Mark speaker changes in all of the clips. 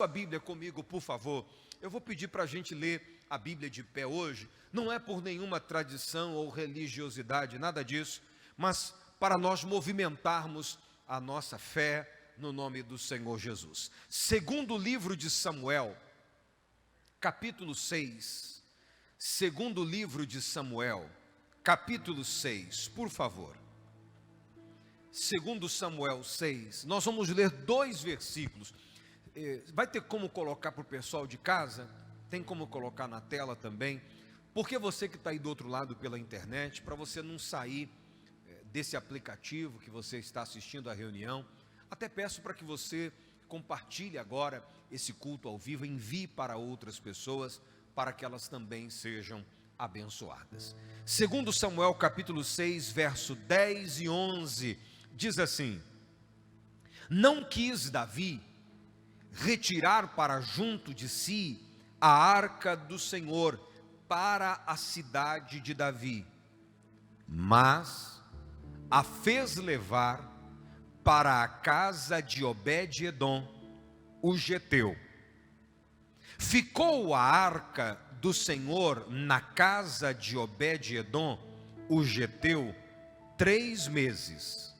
Speaker 1: sua Bíblia comigo, por favor. Eu vou pedir para a gente ler a Bíblia de pé hoje. Não é por nenhuma tradição ou religiosidade, nada disso, mas para nós movimentarmos a nossa fé no nome do Senhor Jesus. Segundo livro de Samuel, capítulo 6. Segundo livro de Samuel, capítulo 6, por favor. Segundo Samuel 6, nós vamos ler 2 versículos. Vai ter como colocar para o pessoal de casa? Tem como colocar na tela também? Porque você que está aí do outro lado pela internet, para você não sair desse aplicativo que você está assistindo à reunião, até peço para que você compartilhe agora esse culto ao vivo, envie para outras pessoas, para que elas também sejam abençoadas. Segundo Samuel capítulo 6, verso 10 e 11, diz assim: não quis Davi retirar para junto de si a arca do Senhor para a cidade de Davi, mas a fez levar para a casa de Obed-edom, o geteu. Ficou a arca do Senhor na casa de Obed-edom, o geteu, 3 meses.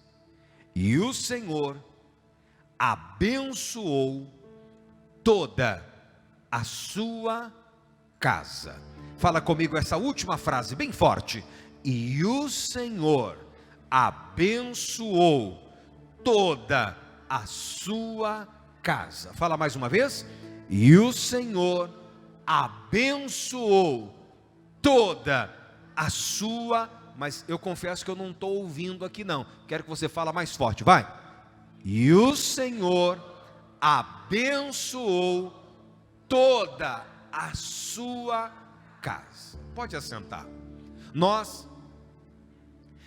Speaker 1: E o Senhor abençoou toda a sua casa. Fala comigo essa última frase bem forte. E o Senhor abençoou toda a sua casa. Fala mais uma vez. E o Senhor abençoou toda a sua. Mas eu confesso que eu não estou ouvindo aqui não. Quero que você fale mais forte, vai. E o Senhor abençoou toda a sua casa. Pode assentar. Nós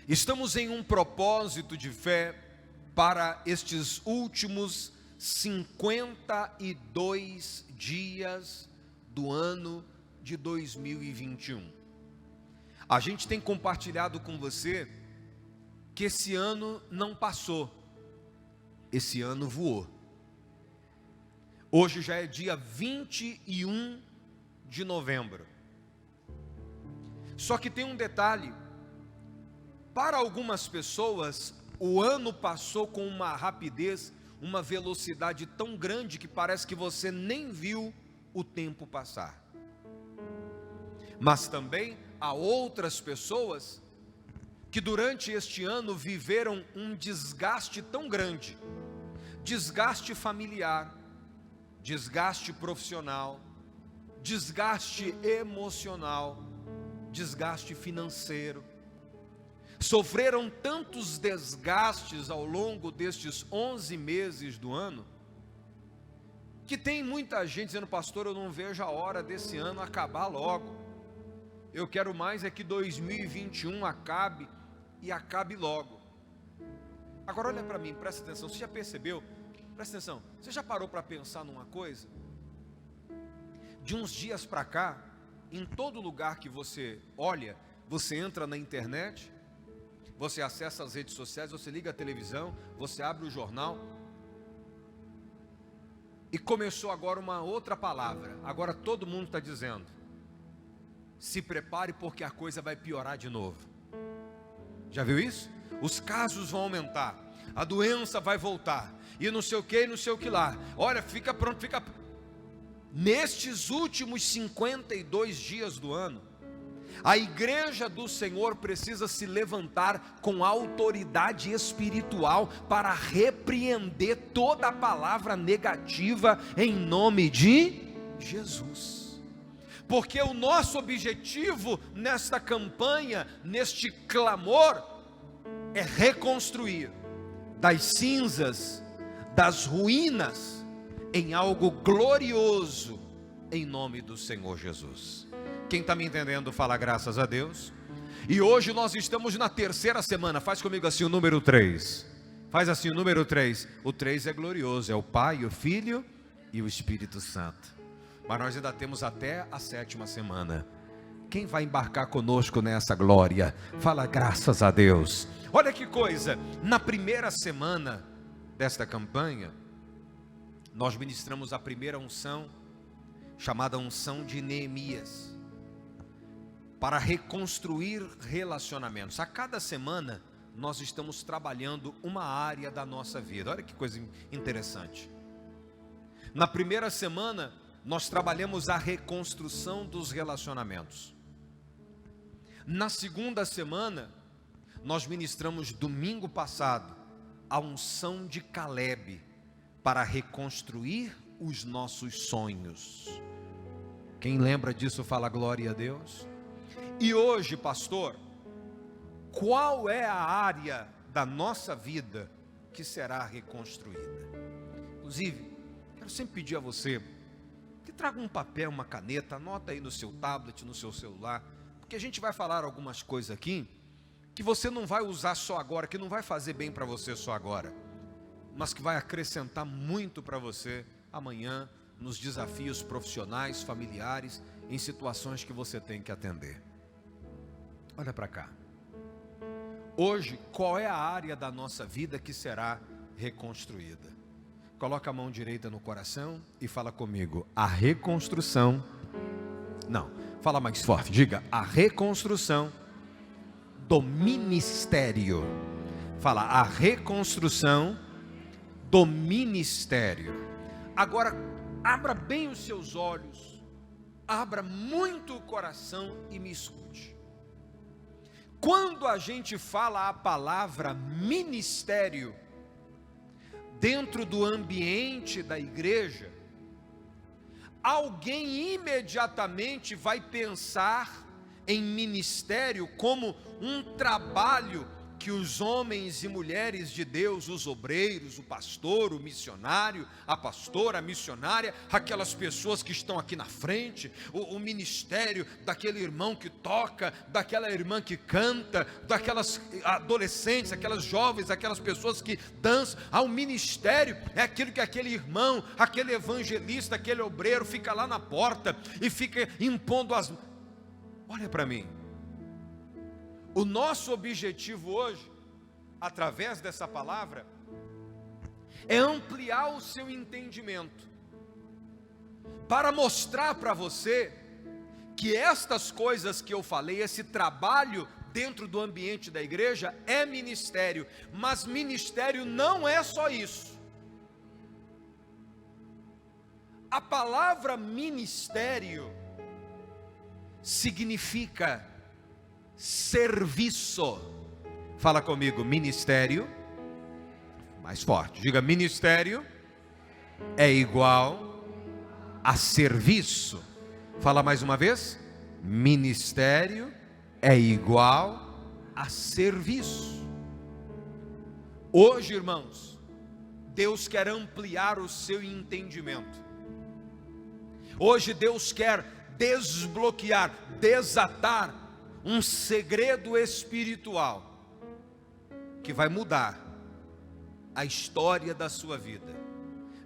Speaker 1: estamos em um propósito de fé para estes últimos 52 dias do ano de 2021. A gente tem compartilhado com você que esse ano não passou, esse ano voou. Hoje já é dia 21 de novembro. Só que tem um detalhe: para algumas pessoas, o ano passou com uma rapidez, uma velocidade tão grande que parece que você nem viu o tempo passar. Mas também há outras pessoas que durante este ano viveram um desgaste tão grande, desgaste familiar, desgaste profissional, desgaste emocional, desgaste financeiro. Sofreram tantos desgastes ao longo destes 11 meses do ano, que tem muita gente dizendo: pastor, eu não vejo a hora desse ano acabar logo. Eu quero mais é que 2021 acabe e acabe logo. Agora olha para mim, presta atenção. Você já percebeu? Presta atenção. Você já parou para pensar numa coisa? De uns dias para cá, em todo lugar que você olha, você entra na internet, você acessa as redes sociais, você liga a televisão, você abre o jornal, e começou agora uma outra palavra. Agora todo mundo está dizendo: se prepare porque a coisa vai piorar de novo. Já viu isso? Os casos vão aumentar, a doença vai voltar, e não sei o que, não sei o que lá. Olha, fica pronto, fica. Nestes últimos 52 dias do ano, a igreja do Senhor precisa se levantar com autoridade espiritual para repreender toda a palavra negativa em nome de Jesus. Porque o nosso objetivo nesta campanha, neste clamor, é reconstruir das cinzas, das ruínas, em algo glorioso, em nome do Senhor Jesus. Quem está me entendendo, fala graças a Deus. E hoje nós estamos na 3ª semana. Faz comigo assim o número 3. Faz assim o número 3. O 3 é glorioso, é o Pai, o Filho e o Espírito Santo. Mas nós ainda temos até a 7ª semana. Quem vai embarcar conosco nessa glória? Fala graças a Deus. Olha que coisa, na primeira semana desta campanha, nós ministramos a primeira unção, chamada unção de Neemias, para reconstruir relacionamentos. A cada semana nós estamos trabalhando uma área da nossa vida. Olha que coisa interessante. Na primeira semana nós trabalhamos a reconstrução dos relacionamentos. Na segunda semana nós ministramos domingo passado a unção de Caleb para reconstruir os nossos sonhos. Quem lembra disso fala glória a Deus. E hoje, pastor, qual é a área da nossa vida que será reconstruída? Inclusive, quero sempre pedir a você que traga um papel, uma caneta, anota aí no seu tablet, no seu celular, porque a gente vai falar algumas coisas aqui que você não vai usar só agora, que não vai fazer bem para você só agora, mas que vai acrescentar muito para você amanhã, nos desafios profissionais, familiares, em situações que você tem que atender. Olha para cá. Hoje, qual é a área da nossa vida que será reconstruída? Coloca a mão direita no coração e fala comigo: a reconstrução. Não, fala mais forte, diga: a reconstrução do ministério. Fala: a reconstrução do ministério. Agora, abra bem os seus olhos, abra muito o coração e me escute. Quando a gente fala a palavra ministério dentro do ambiente da igreja, alguém imediatamente vai pensar em ministério como um trabalho que os homens e mulheres de Deus, os obreiros, o pastor, o missionário, a pastora, a missionária, aquelas pessoas que estão aqui na frente, o ministério daquele irmão que toca, daquela irmã que canta, daquelas adolescentes, aquelas jovens, aquelas pessoas que dançam. O ministério é aquilo que aquele irmão, aquele evangelista, aquele obreiro fica lá na porta e fica impondo as... Olha para mim. O nosso objetivo hoje, através dessa palavra, é ampliar o seu entendimento, para mostrar para você que estas coisas que eu falei, esse trabalho dentro do ambiente da igreja é ministério, mas ministério não é só isso. A palavra ministério significa serviço. Fala comigo: ministério. Mais forte, diga: ministério é igual a serviço. Fala mais uma vez: ministério é igual a serviço. Hoje, irmãos, Deus quer ampliar o seu entendimento. Hoje Deus quer desbloquear, desatar um segredo espiritual que vai mudar a história da sua vida.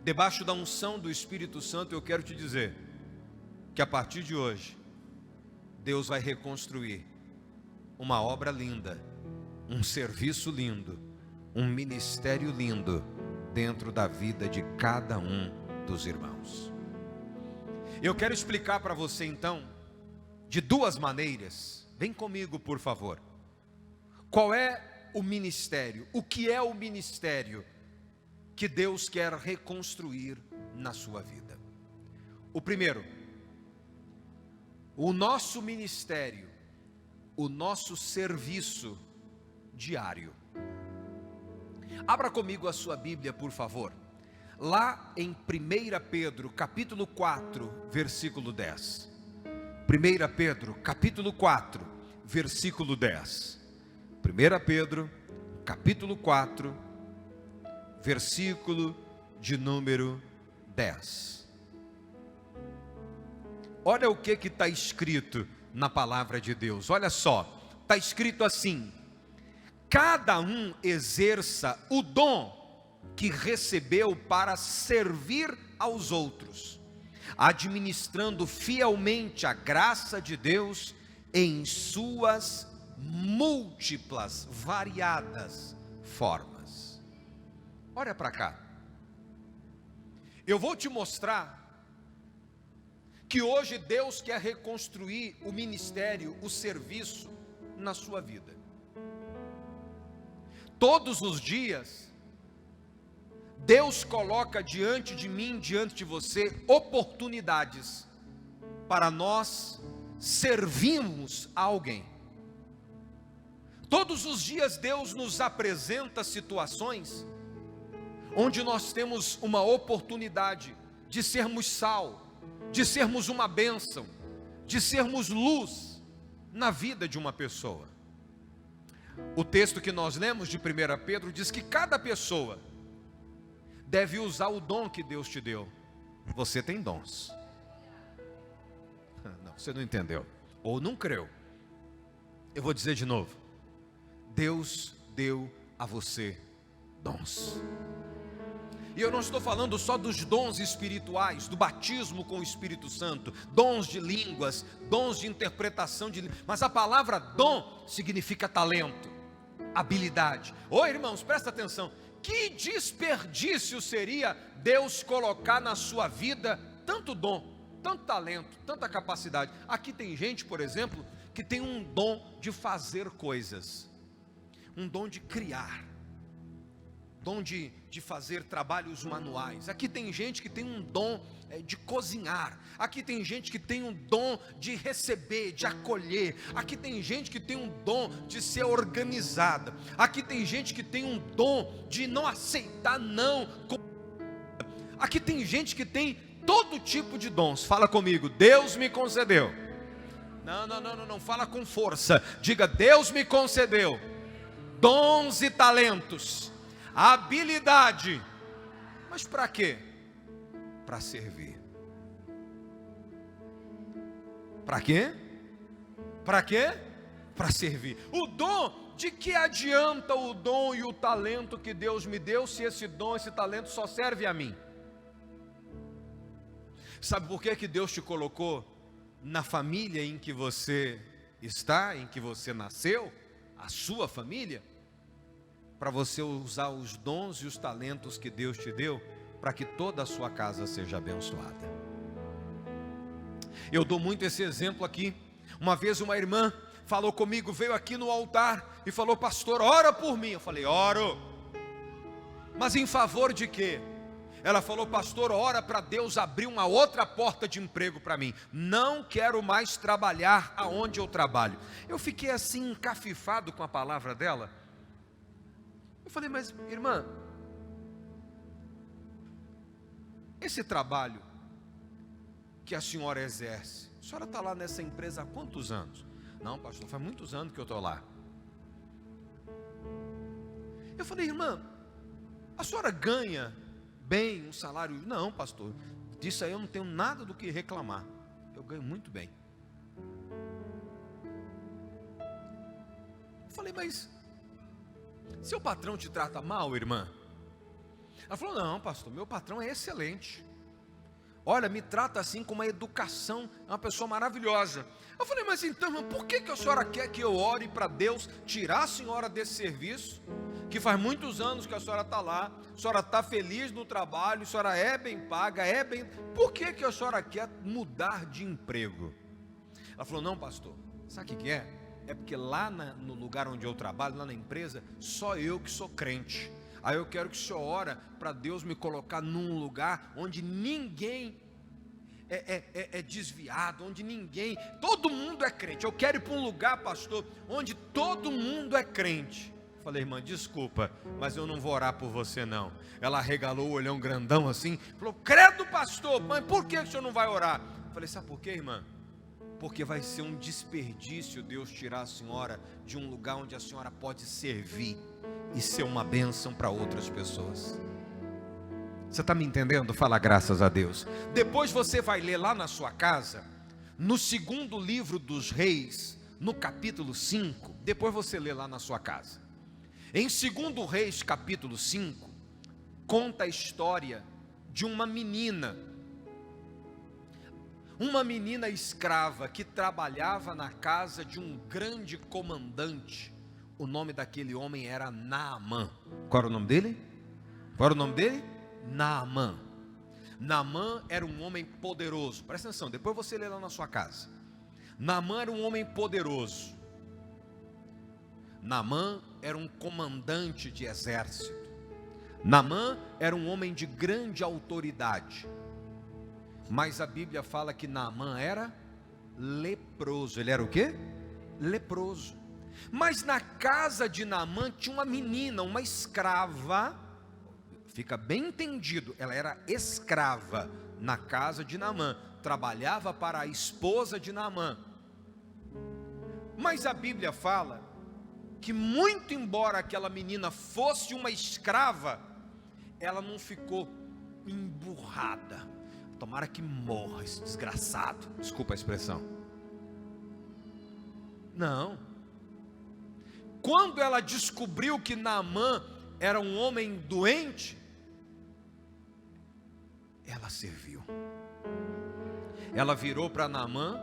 Speaker 1: Debaixo da unção do Espírito Santo, eu quero te dizer que a partir de hoje Deus vai reconstruir uma obra linda, um serviço lindo, um ministério lindo dentro da vida de cada um dos irmãos. Eu quero explicar para você então de duas maneiras. Vem comigo, por favor. Qual é o ministério? O que é o ministério que Deus quer reconstruir na sua vida? O primeiro, o nosso ministério, o nosso serviço diário. Abra comigo a sua Bíblia, por favor. Lá em 1 Pedro, capítulo 4, versículo 10. 1 Pedro, capítulo 4, versículo 10. 1 Pedro, capítulo 4, versículo de número 10. Olha o que está escrito na palavra de Deus. Olha só, está escrito assim: cada um exerça o dom que recebeu para servir aos outros, administrando fielmente a graça de Deus em suas múltiplas, variadas formas. Olha para cá. Eu vou te mostrar que hoje Deus quer reconstruir o ministério, o serviço na sua vida. Todos os dias, Deus coloca diante de mim, diante de você, oportunidades para nós servirmos a alguém. Todos os dias Deus nos apresenta situações onde nós temos uma oportunidade de sermos sal, de sermos uma bênção, de sermos luz na vida de uma pessoa. O texto que nós lemos de 1 Pedro diz que cada pessoa deve usar o dom que Deus te deu. Você tem dons. Não, você não entendeu, ou não creu. Eu vou dizer de novo. Deus deu a você dons. E eu não estou falando só dos dons espirituais, do batismo com o Espírito Santo, dons de línguas, dons de interpretação de línguas, mas a palavra dom significa talento, habilidade. Ô irmãos, presta atenção, que desperdício seria Deus colocar na sua vida tanto dom, tanto talento, tanta capacidade. Aqui tem gente, por exemplo, que tem um dom de fazer coisas, um dom de criar, dom de fazer trabalhos manuais. Aqui tem gente que tem um dom de cozinhar. Aqui tem gente que tem um dom de receber, de acolher. Aqui tem gente que tem um dom de ser organizada. Aqui tem gente que tem um dom de não aceitar não. Aqui tem gente que tem todo tipo de dons. Fala comigo, Deus me concedeu. Não, fala com força. Diga, Deus me concedeu dons e talentos, habilidade, mas para quê? Para servir. Para quê? Para quê? Para servir. O dom, de que adianta o dom e o talento que Deus me deu, se esse dom, esse talento só serve a mim? Sabe por que Deus te colocou na família em que você está, em que você nasceu, a sua família? Para você usar os dons e os talentos que Deus te deu, para que toda a sua casa seja abençoada. Eu dou muito esse exemplo aqui. Uma vez uma irmã falou comigo, veio aqui no altar e falou, pastor, ora por mim. Eu falei, oro. Mas em favor de quê? Ela falou, pastor, ora para Deus abrir uma outra porta de emprego para mim. Não quero mais trabalhar aonde eu trabalho. Eu fiquei assim encafifado com a palavra dela. Eu falei, mas irmã, esse trabalho que a senhora exerce, a senhora está lá nessa empresa há quantos anos? Não, pastor, faz muitos anos que eu estou lá. Eu falei, irmã, a senhora ganha bem um salário? Não, pastor, disso aí eu não tenho nada do que reclamar, eu ganho muito bem. Eu falei, mas seu patrão te trata mal, irmã? Ela falou, não, pastor, meu patrão é excelente. Olha, me trata assim com uma educação, é uma pessoa maravilhosa. Eu falei, mas então, irmã, por que a senhora quer que eu ore para Deus tirar a senhora desse serviço, que faz muitos anos que a senhora está lá, a senhora está feliz no trabalho, a senhora é bem paga, por que a senhora quer mudar de emprego? Ela falou, não, pastor, sabe o que é? É porque lá no lugar onde eu trabalho, lá na empresa, só eu que sou crente. Aí eu quero que o senhor ore para Deus me colocar num lugar onde ninguém é desviado, onde todo mundo é crente. Eu quero ir para um lugar, pastor, onde todo mundo é crente. Falei, irmã, desculpa, mas eu não vou orar por você não. Ela arregalou o olhão grandão assim, falou, credo pastor, mas por que o senhor não vai orar? Falei, sabe por quê, irmã? Porque vai ser um desperdício Deus tirar a senhora de um lugar onde a senhora pode servir e ser uma bênção para outras pessoas. Você está me entendendo? Fala graças a Deus. Depois você vai ler lá na sua casa, no segundo livro dos Reis, no capítulo 5, depois você lê lá na sua casa. Em 2 Reis capítulo 5, conta a história de uma menina escrava que trabalhava na casa de um grande comandante. O nome daquele homem era Naamã. Qual era o nome dele? Naamã. Naamã era um homem poderoso. Presta atenção, depois você lê lá na sua casa. Naamã era um homem poderoso. Naamã era um comandante de exército. Naamã era um homem de grande autoridade. Mas a Bíblia fala que Naamã era leproso. Ele era o quê? Leproso. Mas na casa de Naamã tinha uma menina, uma escrava. Fica bem entendido, ela era escrava na casa de Naamã, trabalhava para a esposa de Naamã. Mas a Bíblia fala que, muito embora aquela menina fosse uma escrava, ela não ficou emburrada. Tomara que morra esse desgraçado, desculpa a expressão. Não. Quando ela descobriu que Naamã era um homem doente, ela serviu. Ela virou para Naamã,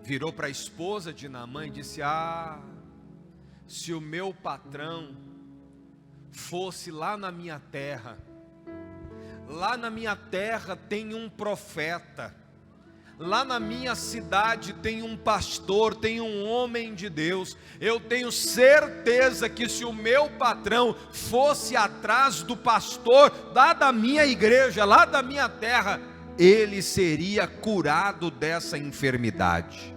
Speaker 1: virou para a esposa de Naamã e disse: se o meu patrão fosse lá na minha terra tem um profeta, lá na minha cidade tem um pastor, tem um homem de Deus. Eu tenho certeza que se o meu patrão fosse atrás do pastor lá da minha igreja, lá da minha terra, ele seria curado dessa enfermidade.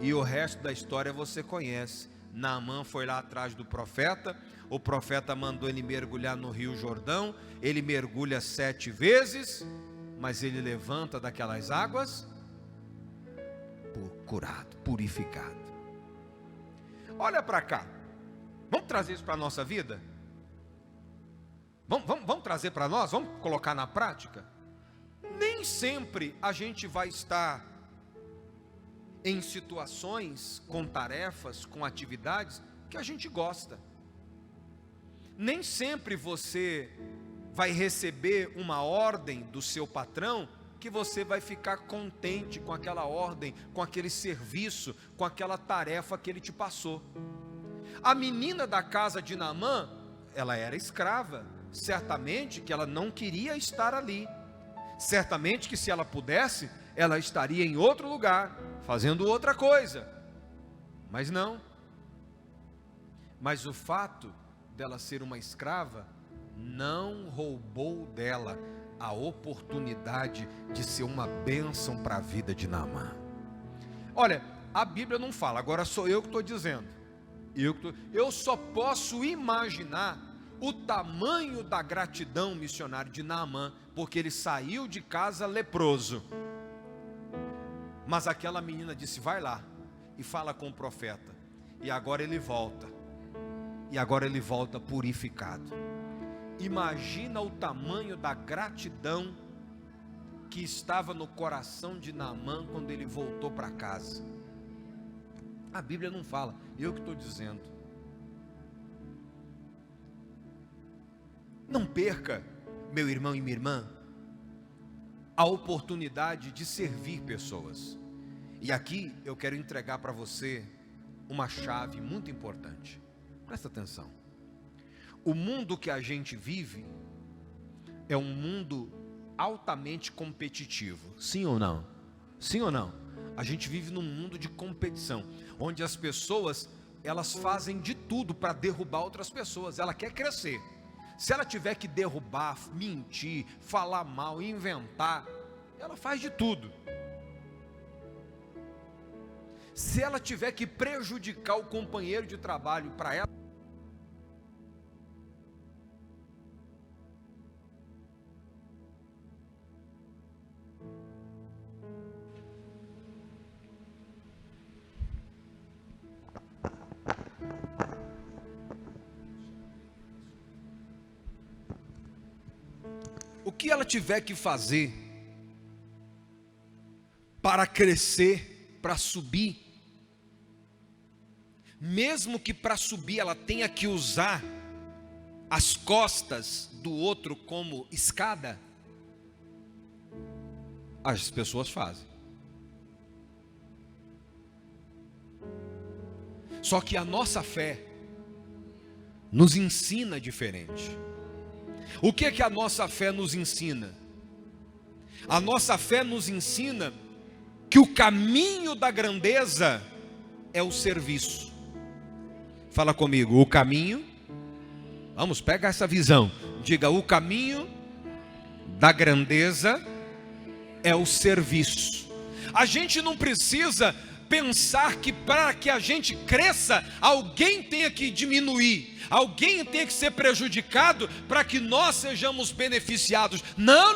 Speaker 1: E o resto da história você conhece. Naamã foi lá atrás do profeta, o profeta mandou ele mergulhar no rio Jordão, ele mergulha 7 vezes, mas ele levanta daquelas águas curado, purificado. Olha para cá, vamos trazer isso para a nossa vida? Vamos trazer para nós, vamos colocar na prática? Nem sempre a gente vai estar em situações, com tarefas, com atividades que a gente gosta. Nem sempre você vai receber uma ordem do seu patrão que você vai ficar contente com aquela ordem, com aquele serviço, com aquela tarefa que ele te passou. A menina da casa de Naamã, ela era escrava, certamente que ela não queria estar ali, certamente que se ela pudesse, ela estaria em outro lugar, fazendo outra coisa, mas não. Mas o fato dela ser uma escrava não roubou dela a oportunidade de ser uma bênção para a vida de Naamã. Olha, a Bíblia não fala, agora sou eu que estou dizendo. Eu só posso imaginar o tamanho da gratidão missionária de Naamã, porque ele saiu de casa leproso. Mas aquela menina disse: vai lá e fala com o profeta. E agora ele volta. E agora ele volta purificado. Imagina o tamanho da gratidão que estava no coração de Naamã quando ele voltou para casa. A Bíblia não fala, eu que estou dizendo. Não perca, meu irmão e minha irmã, a oportunidade de servir pessoas. E aqui eu quero entregar para você uma chave muito importante. Presta atenção. O mundo que a gente vive é um mundo altamente competitivo. Sim ou não? Sim ou não? A gente vive num mundo de competição, onde as pessoas, elas fazem de tudo para derrubar outras pessoas. Ela quer crescer. Se ela tiver que derrubar, mentir, falar mal, inventar, ela faz de tudo. Se ela tiver que prejudicar o companheiro de trabalho para ela, o que ela tiver que fazer para crescer, para subir, mesmo que para subir ela tenha que usar as costas do outro como escada, as pessoas fazem. Só que a nossa fé nos ensina diferente. O que é que a nossa fé nos ensina? A nossa fé nos ensina que o caminho da grandeza é o serviço. Fala comigo, o caminho, vamos, pega essa visão, diga, o caminho da grandeza é o serviço. A gente não precisa pensar que para que a gente cresça, alguém tenha que diminuir, alguém tenha que ser prejudicado para que nós sejamos beneficiados. Não.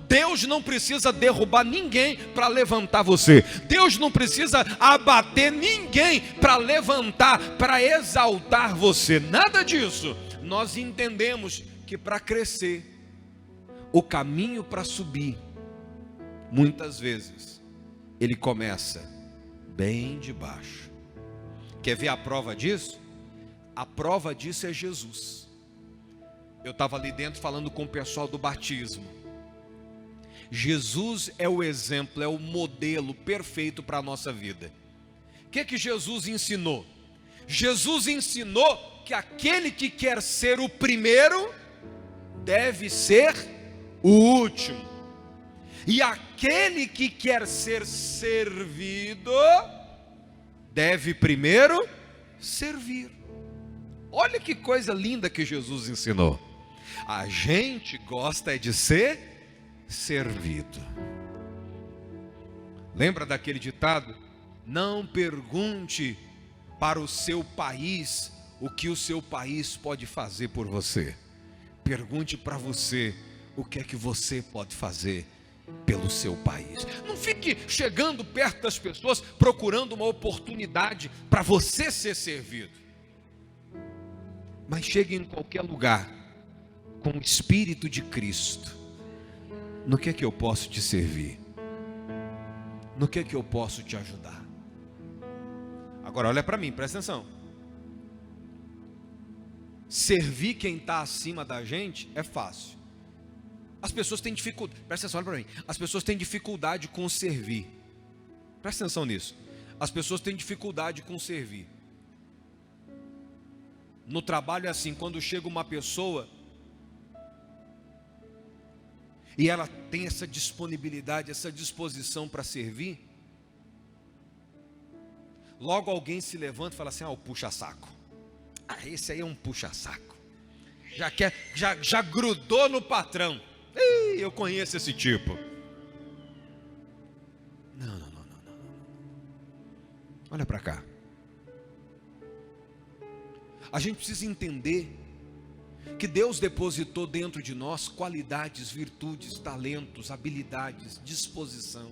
Speaker 1: Deus não precisa derrubar ninguém para levantar você. Deus não precisa abater ninguém para levantar, para exaltar você. Nada disso. Nós entendemos que para crescer, o caminho para subir, muitas vezes, ele começa bem de baixo. Quer ver a prova disso? A prova disso é Jesus. Eu estava ali dentro falando com o pessoal do batismo. Jesus é o exemplo, é o modelo perfeito para a nossa vida. O que Jesus ensinou? Jesus ensinou que aquele que quer ser o primeiro deve ser o último. E aquele que quer ser servido deve primeiro servir. Olha que coisa linda que Jesus ensinou. A gente gosta de ser servido. Lembra daquele ditado? Não pergunte para o seu país o que o seu país pode fazer por você. Pergunte para você o que é que você pode fazer pelo seu país. Não fique chegando perto das pessoas procurando uma oportunidade para você ser servido. Mas chegue em qualquer lugar com o Espírito de Cristo. No que é que eu posso te servir? No que é que eu posso te ajudar? Agora olha para mim, presta atenção. Servir quem está acima da gente é fácil. As pessoas têm dificuldade, presta atenção, olha para mim. As pessoas têm dificuldade com servir. Presta atenção nisso. As pessoas têm dificuldade com servir. No trabalho é assim, quando chega uma pessoa e ela tem essa disponibilidade, essa disposição para servir, logo alguém se levanta e fala assim: o puxa-saco. Esse aí é um puxa-saco. Já grudou no patrão. Eu conheço esse tipo. Não. Olha para cá. A gente precisa entender que Deus depositou dentro de nós qualidades, virtudes, talentos, habilidades, disposição,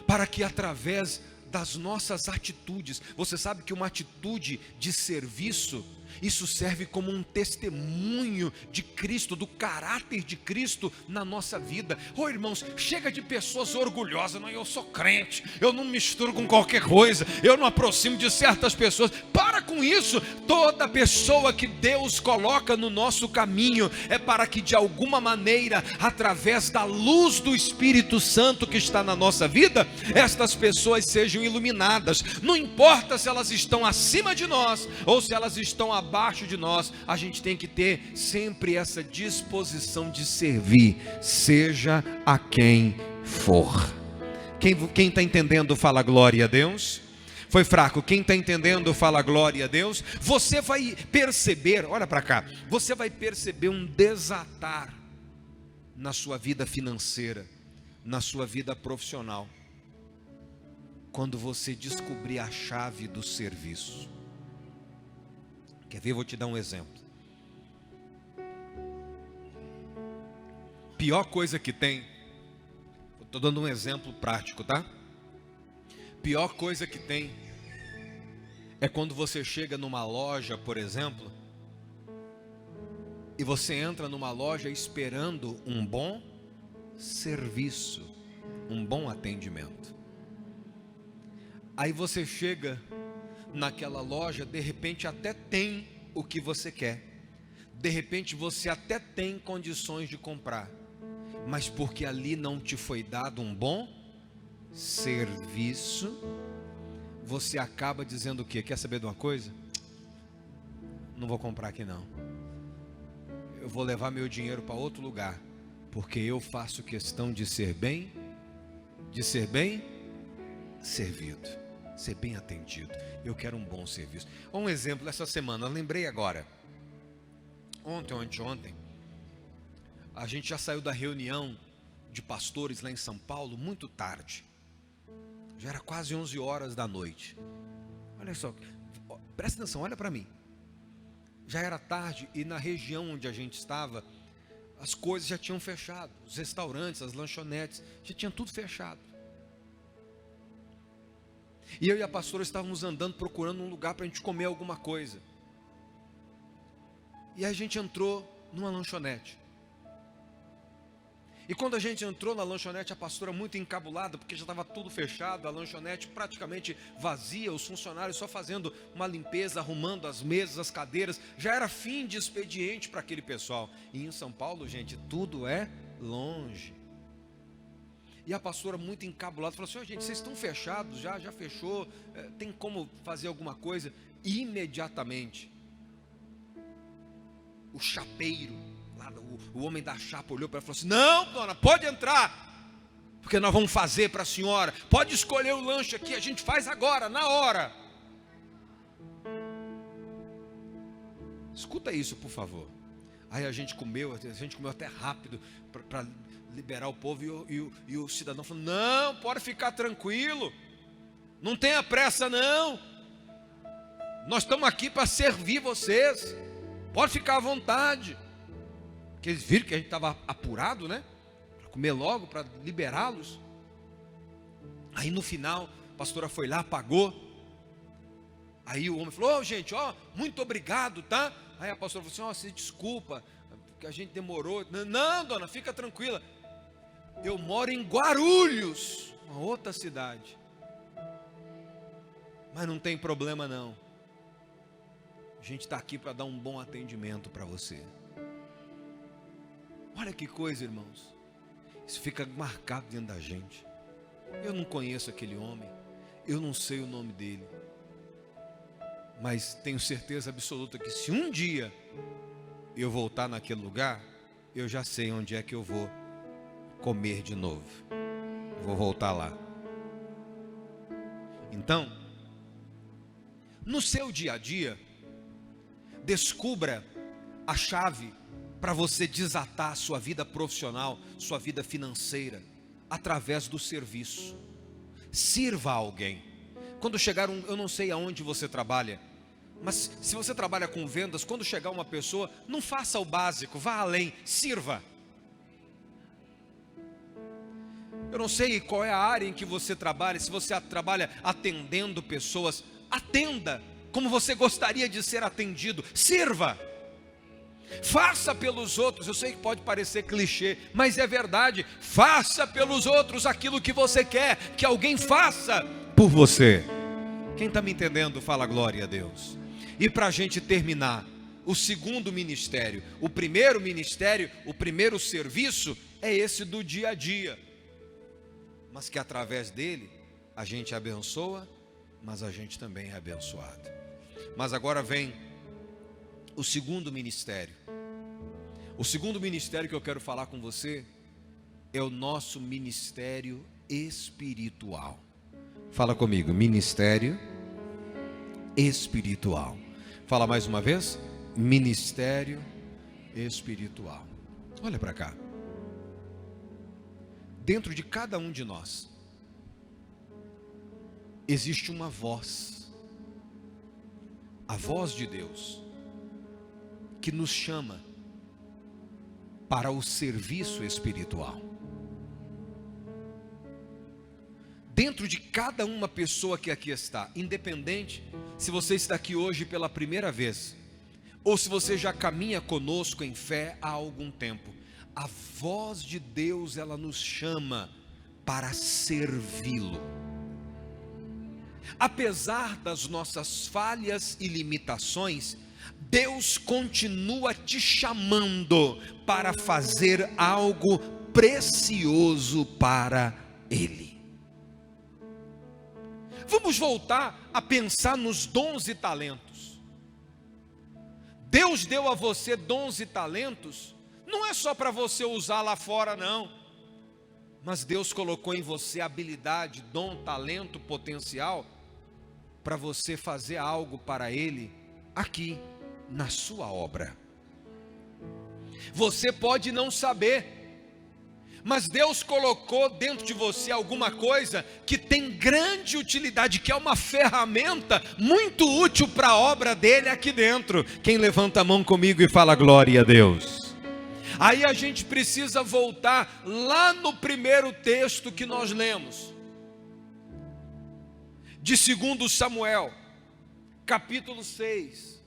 Speaker 1: para que através das nossas atitudes, você sabe que uma atitude de serviço, isso serve como um testemunho de Cristo, do caráter de Cristo na nossa vida. Irmãos, chega de pessoas orgulhosas. Não, eu sou crente, eu não misturo com qualquer coisa, eu não aproximo de certas pessoas. Para com isso. Toda pessoa que Deus coloca no nosso caminho é para que de alguma maneira, através da luz do Espírito Santo que está na nossa vida, estas pessoas sejam iluminadas. Não importa se elas estão acima de nós ou se elas estão abaixo de nós, a gente tem que ter sempre essa disposição de servir, seja a quem for. Quem está entendendo, fala glória a Deus. Foi fraco? Quem está entendendo, fala glória a Deus. Você vai perceber, olha para cá, você vai perceber um desatar na sua vida financeira, na sua vida profissional, quando você descobrir a chave do serviço. Quer ver? Vou te dar um exemplo. Pior coisa que tem, estou dando um exemplo prático, tá? Pior coisa que tem é quando você chega numa loja, por exemplo, e você entra numa loja esperando um bom serviço, um bom atendimento. Aí você chega naquela loja, de repente até tem o que você quer, de repente você até tem condições de comprar, mas porque ali não te foi dado um bom serviço, você acaba dizendo o quê? Quer saber de uma coisa? Não vou comprar aqui não, eu vou levar meu dinheiro para outro lugar, porque eu faço questão de ser bem servido, ser bem atendido. Eu quero um bom serviço. Um exemplo, essa semana, lembrei agora, ontem ou anteontem, a gente já saiu da reunião de pastores lá em São Paulo, muito tarde, já era quase 11 horas da noite. Olha só, presta atenção, olha para mim, já era tarde e na região onde a gente estava, as coisas já tinham fechado, os restaurantes, as lanchonetes, já tinha tudo fechado. E eu e a pastora estávamos andando, procurando um lugar para a gente comer alguma coisa. E a gente entrou numa lanchonete. E quando a gente entrou na lanchonete, a pastora muito encabulada, porque já estava tudo fechado, a lanchonete praticamente vazia, os funcionários só fazendo uma limpeza, arrumando as mesas, as cadeiras, já era fim de expediente para aquele pessoal. E em São Paulo, gente, tudo é longe. E a pastora muito encabulada falou assim: oh, gente, vocês estão fechados, já fechou, tem como fazer alguma coisa? E imediatamente, o chapeiro, o homem da chapa olhou para ela e falou assim: não, dona, pode entrar, porque nós vamos fazer para a senhora, pode escolher o lanche aqui, a gente faz agora, na hora. Escuta isso, por favor. Aí a gente comeu até rápido, para liberar o povo, e o cidadão falou: não, pode ficar tranquilo, não tenha pressa não, nós estamos aqui para servir vocês, pode ficar à vontade. Porque eles viram que a gente estava apurado, né? Para comer logo, para liberá-los. Aí no final, a pastora foi lá, pagou. Aí o homem falou: oh, gente, muito obrigado, tá? Aí a pastora falou assim: se desculpa, que a gente demorou. Não, dona, fica tranquila. Eu moro em Guarulhos, uma outra cidade. Mas não tem problema não. A gente está aqui para dar um bom atendimento para você. Olha que coisa, irmãos. Isso fica marcado dentro da gente. Eu não conheço aquele homem, eu não sei o nome dele, mas tenho certeza absoluta que se um dia eu voltar naquele lugar, eu já sei onde é que eu vou comer de novo. Vou voltar lá. Então, no seu dia a dia, descubra a chave para você desatar a sua vida profissional, sua vida financeira, através do serviço. Sirva a alguém. Quando chegar eu não sei aonde você trabalha, mas se você trabalha com vendas, quando chegar uma pessoa, não faça o básico, vá além, sirva. Eu não sei qual é a área em que você trabalha, se você trabalha atendendo pessoas, atenda como você gostaria de ser atendido, sirva. Faça pelos outros. Eu sei que pode parecer clichê, mas é verdade. Faça pelos outros aquilo que você quer que alguém faça por você. Quem está me entendendo, fala glória a Deus. E para a gente terminar, o segundo ministério. O primeiro ministério, o primeiro serviço é esse do dia a dia, mas que através dele a gente abençoa, mas a gente também é abençoado. Mas agora vem o segundo ministério. O segundo ministério que eu quero falar com você é o nosso ministério espiritual. Fala comigo, ministério espiritual. Fala mais uma vez, ministério espiritual. Olha para cá. Dentro de cada um de nós existe uma voz, a voz de Deus, que nos chama para o serviço espiritual. Dentro de cada uma pessoa que aqui está, independente se você está aqui hoje pela primeira vez, ou se você já caminha conosco em fé há algum tempo, a voz de Deus, ela nos chama para servi-lo. Apesar das nossas falhas e limitações, Deus continua te chamando para fazer algo precioso para Ele. Vamos voltar a pensar nos dons e talentos. Deus deu a você dons e talentos, não é só para você usar lá fora, não. Mas Deus colocou em você habilidade, dom, talento, potencial, para você fazer algo para Ele aqui, na sua obra. Você pode não saber, mas Deus colocou dentro de você alguma coisa que tem grande utilidade, que é uma ferramenta muito útil para a obra dele aqui dentro. Quem levanta a mão comigo e fala glória a Deus? Aí a gente precisa voltar lá no primeiro texto que nós lemos, de 2 Samuel, capítulo 6,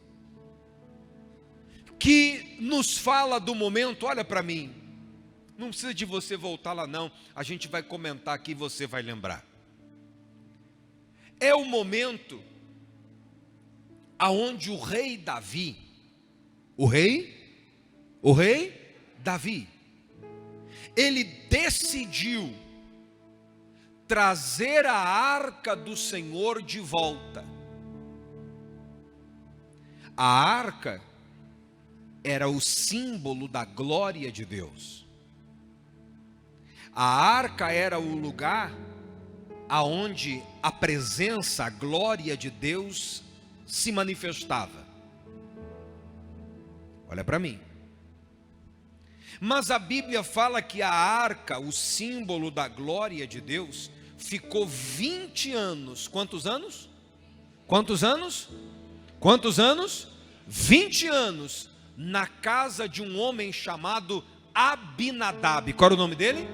Speaker 1: que nos fala do momento. Olha para mim, não precisa de você voltar lá não, a gente vai comentar aqui e você vai lembrar. É o momento aonde o rei Davi, o rei Davi, ele decidiu trazer a arca do Senhor de volta. A arca era o símbolo da glória de Deus. A arca era o lugar aonde a presença, a glória de Deus se manifestava. Olha para mim. Mas a Bíblia fala que a arca, o símbolo da glória de Deus, ficou 20 anos. Quantos anos? Quantos anos? Quantos anos? 20 anos na casa de um homem chamado Abinadab. Qual era o nome dele?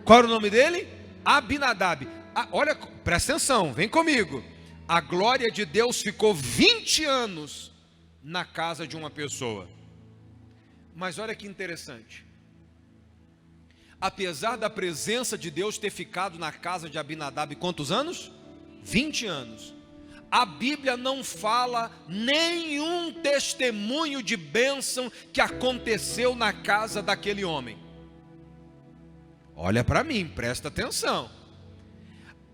Speaker 1: Qual era o nome dele? Abinadab. Olha, presta atenção, vem comigo. A glória de Deus ficou 20 anos na casa de uma pessoa. Mas olha que interessante. Apesar da presença de Deus ter ficado na casa de Abinadab quantos anos? 20 anos. A Bíblia não fala nenhum testemunho de bênção que aconteceu na casa daquele homem. Olha para mim, presta atenção.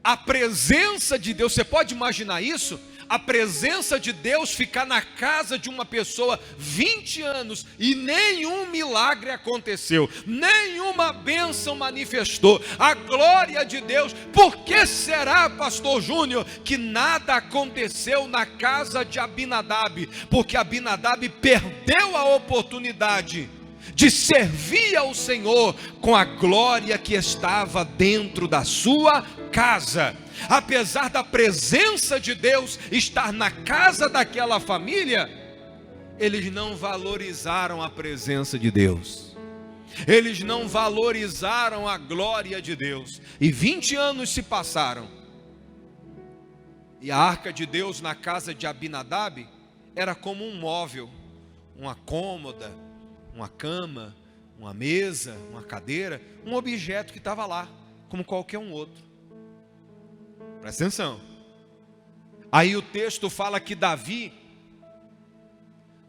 Speaker 1: A presença de Deus, você pode imaginar isso? A presença de Deus ficar na casa de uma pessoa 20 anos e nenhum milagre aconteceu, nenhuma bênção manifestou, a glória de Deus. Por que será, pastor Júnior, que nada aconteceu na casa de Abinadab? Porque Abinadab perdeu a oportunidade de servir ao Senhor com a glória que estava dentro da sua casa. Apesar da presença de Deus estar na casa daquela família, eles não valorizaram a presença de Deus, eles não valorizaram a glória de Deus, e 20 anos se passaram, e a arca de Deus na casa de Abinadab era como um móvel, uma cômoda, uma cama, uma mesa, uma cadeira, um objeto que estava lá, como qualquer um outro. Presta atenção. Aí o texto fala que Davi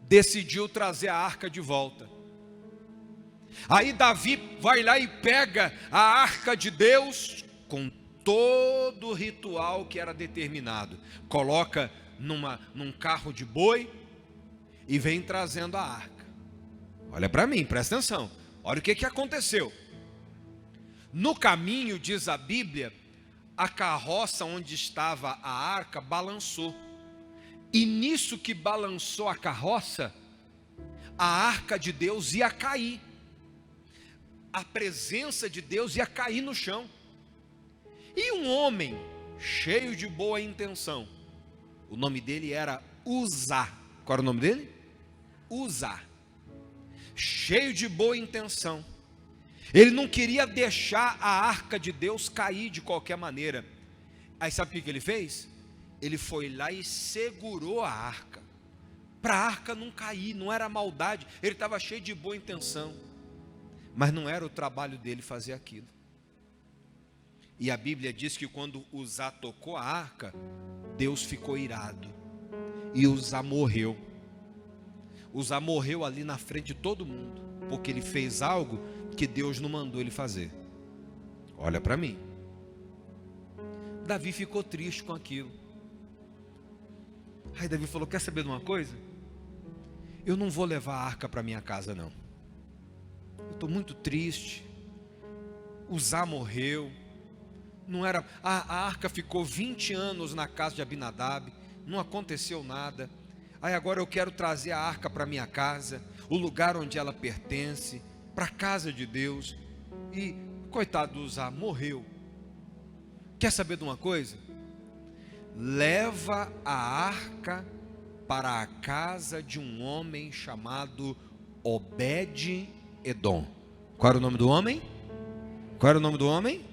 Speaker 1: decidiu trazer a arca de volta. Aí Davi vai lá e pega a arca de Deus com todo o ritual que era determinado. Coloca num carro de boi e vem trazendo a arca. Olha para mim, presta atenção. Olha o que aconteceu. No caminho, diz a Bíblia, a carroça onde estava a arca balançou. E nisso que balançou a carroça, a arca de Deus ia cair. A presença de Deus ia cair no chão. E um homem cheio de boa intenção, o nome dele era Uzá. Qual era o nome dele? Uzá. Cheio de boa intenção. Ele não queria deixar a arca de Deus cair de qualquer maneira. Aí sabe o que ele fez? Ele foi lá e segurou a arca, para a arca não cair. Não era maldade, ele estava cheio de boa intenção, mas não era o trabalho dele fazer aquilo. E a Bíblia diz que quando Uzá tocou a arca, Deus ficou irado, e Uzá morreu. Uzá morreu ali na frente de todo mundo, porque ele fez algo que Deus não mandou ele fazer. Olha para mim. Davi ficou triste com aquilo. Aí Davi falou: quer saber de uma coisa? Eu não vou levar a arca para minha casa não. eu estou muito triste, Uzá morreu, não era, a arca ficou 20 anos na casa de Abinadab, não aconteceu nada, aí agora eu quero trazer a arca para minha casa, o lugar onde ela pertence, para a casa de Deus, e coitado do Uzá, morreu. Quer saber de uma coisa? Leva a arca para a casa de um homem chamado Obed-edom. Qual era o nome do homem? Qual era o nome do homem?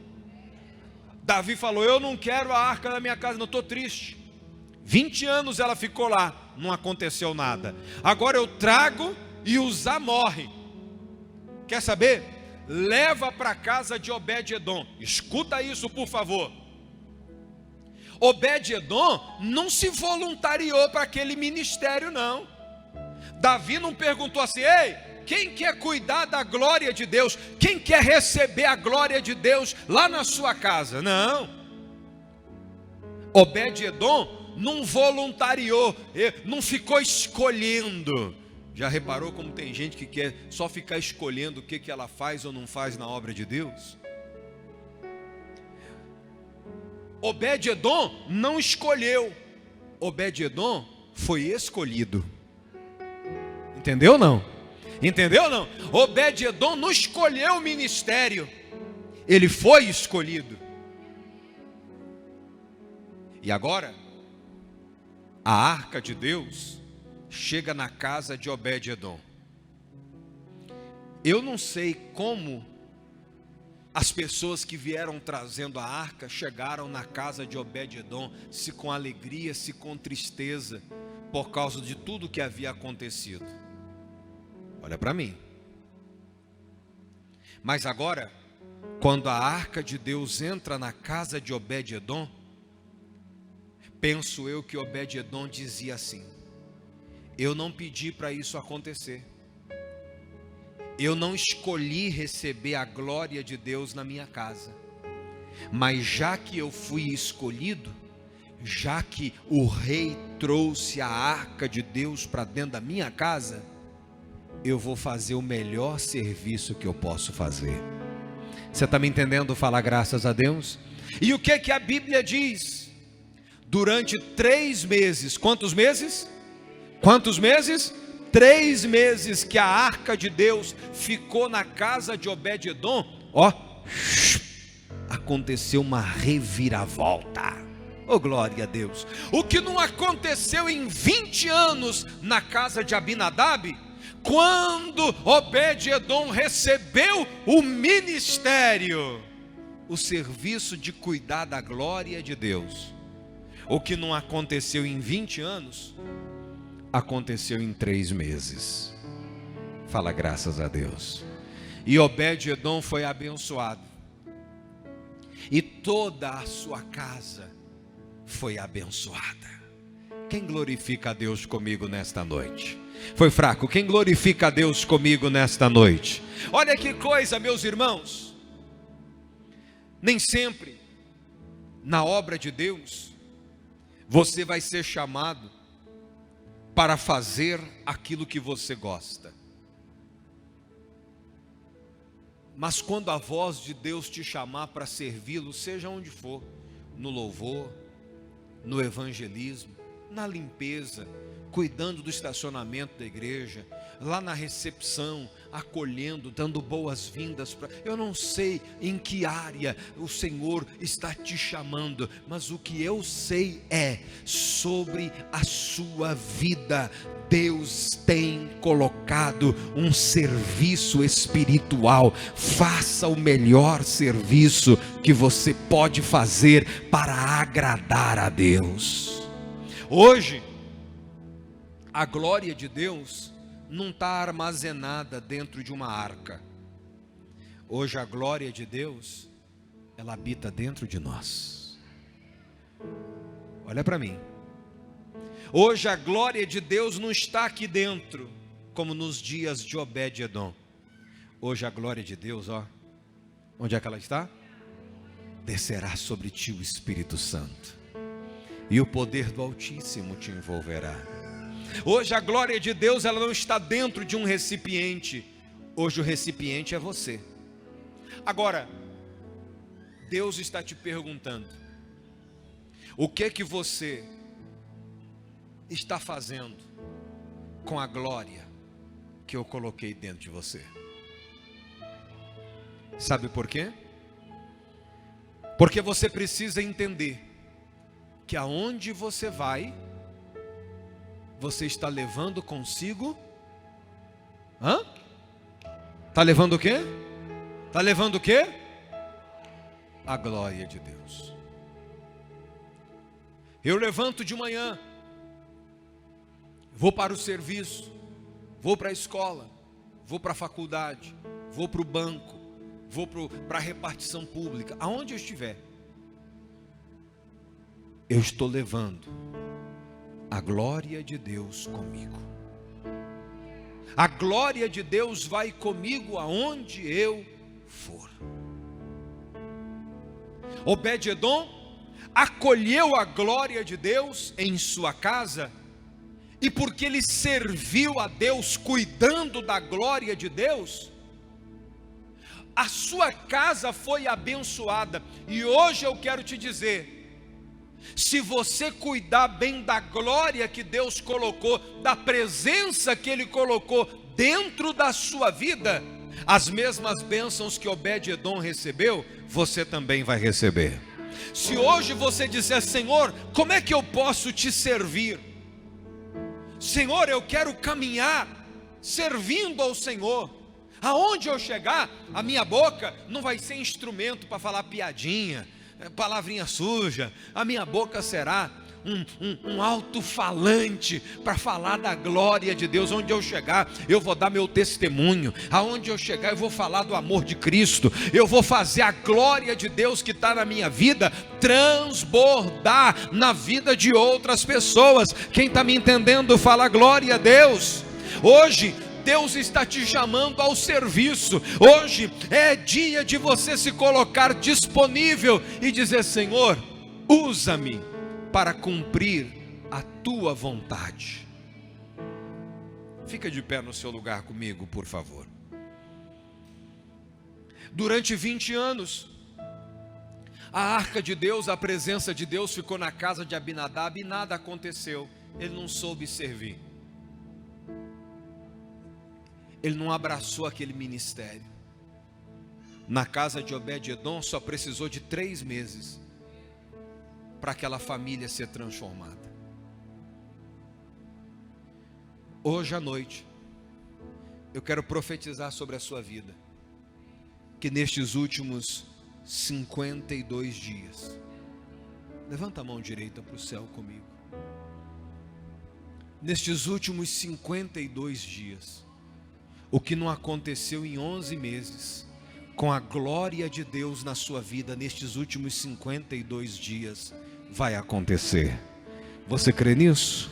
Speaker 1: Davi falou, eu não quero a arca da minha casa, não, estou triste. 20 anos ela ficou lá, não aconteceu nada. Agora eu trago e Uzá morre. Quer saber? Leva para a casa de Obed-edom. Escuta isso, por favor. Obed-edom não se voluntariou para aquele ministério, não. Davi não perguntou assim, ei, quem quer cuidar da glória de Deus? Quem quer receber a glória de Deus lá na sua casa? Não. Obed-edom não voluntariou, não ficou escolhendo. Já reparou como tem gente que quer só ficar escolhendo o que ela faz ou não faz na obra de Deus? Obed-edom não escolheu, Obed-edom foi escolhido. Entendeu ou não? Entendeu ou não? Obed-edom não escolheu o ministério, ele foi escolhido. E agora, a arca de Deus chega na casa de Obed-edom. Eu não sei como as pessoas que vieram trazendo a arca chegaram na casa de Obed-edom, se com alegria, se com tristeza, por causa de tudo que havia acontecido. Olha para mim. Mas agora, quando a arca de Deus entra na casa de Obed-edom, penso eu que Obed-edom dizia assim, eu não pedi para isso acontecer. Eu não escolhi receber a glória de Deus na minha casa. Mas já que eu fui escolhido, já que o rei trouxe a arca de Deus para dentro da minha casa, eu vou fazer o melhor serviço que eu posso fazer. Você está me entendendo? Falar graças a Deus. E o que a Bíblia diz? Durante 3 meses, quantos meses? Quantos meses? 3 meses que a arca de Deus ficou na casa de Obed-edom, aconteceu uma reviravolta. Oh, glória a Deus. O que não aconteceu em 20 anos na casa de Abinadab, quando Obed-edom recebeu o ministério, o serviço de cuidar da glória de Deus. O que não aconteceu em 20 anos, aconteceu em 3 meses. Fala graças a Deus. E Obed-edom foi abençoado, e toda a sua casa foi abençoada. Quem glorifica a Deus comigo nesta noite? Foi fraco? Quem glorifica a Deus comigo nesta noite? Olha que coisa, meus irmãos. Nem sempre na obra de Deus você vai ser chamado para fazer aquilo que você gosta. Mas quando a voz de Deus te chamar para servi-lo, seja onde for, no louvor, no evangelismo, na limpeza, cuidando do estacionamento da igreja, lá na recepção, acolhendo, dando boas-vindas para... Eu não sei em que área o Senhor está te chamando, mas o que eu sei é, sobre a sua vida, Deus tem colocado um serviço espiritual. Faça o melhor serviço que você pode fazer para agradar a Deus. Hoje, a glória de Deus não está armazenada dentro de uma arca. Hoje a glória de Deus, ela habita dentro de nós. Olha para mim. Hoje a glória de Deus não está aqui dentro, como nos dias de Obed-edom. Hoje a glória de Deus, onde é que ela está? Descerá sobre ti o Espírito Santo, e o poder do Altíssimo te envolverá. Hoje a glória de Deus, ela não está dentro de um recipiente. Hoje o recipiente é você. Agora, Deus está te perguntando: o que que você está fazendo com a glória que eu coloquei dentro de você? Sabe por quê? Porque você precisa entender que aonde você vai, você está levando consigo. Está levando o quê? Está levando o quê? A glória de Deus. Eu levanto de manhã, vou para o serviço, vou para a escola, vou para a faculdade, vou para o banco, vou para a repartição pública, aonde eu estiver, eu estou levando a glória de Deus comigo. A glória de Deus vai comigo aonde eu for. Obed-edom acolheu a glória de Deus em sua casa, e porque ele serviu a Deus cuidando da glória de Deus, a sua casa foi abençoada. E hoje eu quero te dizer: se você cuidar bem da glória que Deus colocou, da presença que Ele colocou dentro da sua vida, as mesmas bênçãos que Obed-edom recebeu, você também vai receber. Se hoje você disser: Senhor, como é que eu posso te servir? Senhor, eu quero caminhar servindo ao Senhor. Aonde eu chegar, a minha boca não vai ser instrumento para falar piadinha, palavrinha suja. A minha boca será um alto-falante para falar da glória de Deus. Onde eu chegar, eu vou dar meu testemunho. Aonde eu chegar, eu vou falar do amor de Cristo. Eu vou fazer a glória de Deus que está na minha vida transbordar na vida de outras pessoas. Quem está me entendendo, fala glória a Deus. Hoje Deus está te chamando ao serviço. Hoje é dia de você se colocar disponível e dizer: Senhor, usa-me para cumprir a tua vontade. Fica de pé no seu lugar comigo, por favor. Durante 20 anos, a arca de Deus, a presença de Deus ficou na casa de Abinadab e nada aconteceu. Ele não soube servir. Ele não abraçou aquele ministério. Na casa de Obed-edom só precisou de 3 meses para aquela família ser transformada. Hoje à noite eu quero profetizar sobre a sua vida, que nestes últimos 52 dias, levanta a mão direita para o céu comigo. Nestes últimos 52 dias, o que não aconteceu em 11 meses, com a glória de Deus na sua vida, nestes últimos 52 dias, vai acontecer. Você crê nisso?